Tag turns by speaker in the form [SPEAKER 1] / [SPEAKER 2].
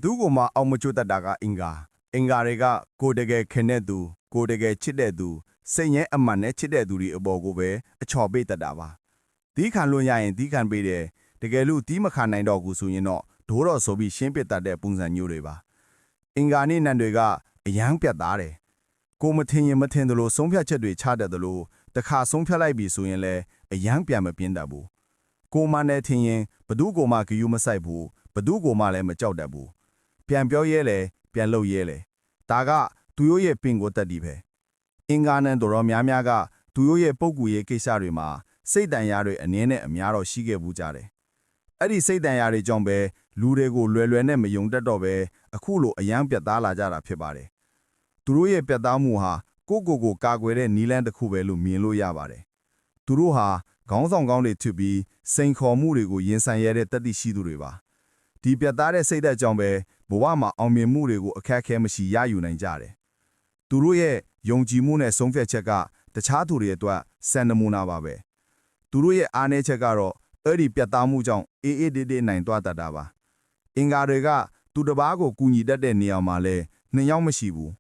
[SPEAKER 1] သူကိုမှအောင်မချိုးတတ်တာကအင်္ဂါတွေကကိုတကယ်ခင်တဲ့သူကိုတကယ်ချစ်တဲ့သူစိတ်ငဲအမှန်နဲ့ချစ်တဲ့သူတွေအပေါ်ကိုပဲအချော်ပေးတတ်တာပါဒီခံလို့ရရင်ဒီခံပေးတယ်တကယ်လို့ဒီမခံနိုင်တော့ဘူးဆိုရင်တော့ဒိုးတော်ဆိုပြီးရှင်းပစ်တတ်တဲ့ပုံစံမျိုးတွေပါအင်္ဂါနဲ့နံတွေကအယမ်းပြတ်သားတယ်ကိုမထင်ရင်မထင်သလိုဆုံးဖြတ်ချက်တွေချတတ်သလိုတခါဆုံးဖြတ်လိုက်ပြီဆိုရင်လည်းအယမ်းပြန်မပြင်းတတ်ဘူးကိုမနဲ့ထင်ရင်ဘသူကိုမှဂယူမဆိုင်ဘူးဘသူကိုမှလည်းမကြောက်တတ်ဘူးပြန်ပြောရဲလေပြန်လုပ်ရဲလေဒါကသူတို့ရဲ့ပင်ကိုတက်ဒီပဲအင်္ဂါနဲ့တော်များများကသူတို့ရဲ့ပုံကူရေးကိစ္စတွေမှာစိတ်တန်ရာတွေအနည်းနဲ့အများတော့ရှိခဲ့ဘူးကြတယ်အဲ့ဒီစိတ်တန်ရာတွေကြောင့်ပဲလူတွေကိုလွယ်နဲ့မယုံတတ်တော့ပဲအခုလိုအယမ်းပြတ်သားလာကြတာဖြစ်ပါတယ်သူတို့ရဲ့ပြတ်သားမှုဟာကိုကာကွယ်တဲ့နီလန်းတစ်ခုပဲလို့မြင်လို့ရပါတယ်သူတို့ဟာခေါင်းဆောင်ကောင်းတွေဖြစ်ပြီးစိန်ခေါ်မှုတွေကိုရင်ဆိုင်ရတဲ့တတိရှိသူတွေပါဒီပြတ်သားတဲ့စိတ်ဓာတ်ကြောင့်ပဲဘဝမှာအောင်မြင်မှုတွေကိုအခက်အခဲမရှိရယူနိုင်ကြတယ်သူတို့ရဲ့ယုံကြည်မှုနဲ့ဆုံးဖြတ်ချက်ကတခြားသူတွေအတွက်စံနမူနာပါပဲသူတို့ရဲ့အားနည်းချက်ကတော့အဲ့ဒီပြတ်သားမှုကြောင့်အေးအေးတေးတေးနိုင်သွားတတ်တာပါအင်္ဂါတွေကသူတစ်ပါးကိုကူညီတတ်တဲ့နေရာမှာလဲနှစ်ယောက်မရှိဘူး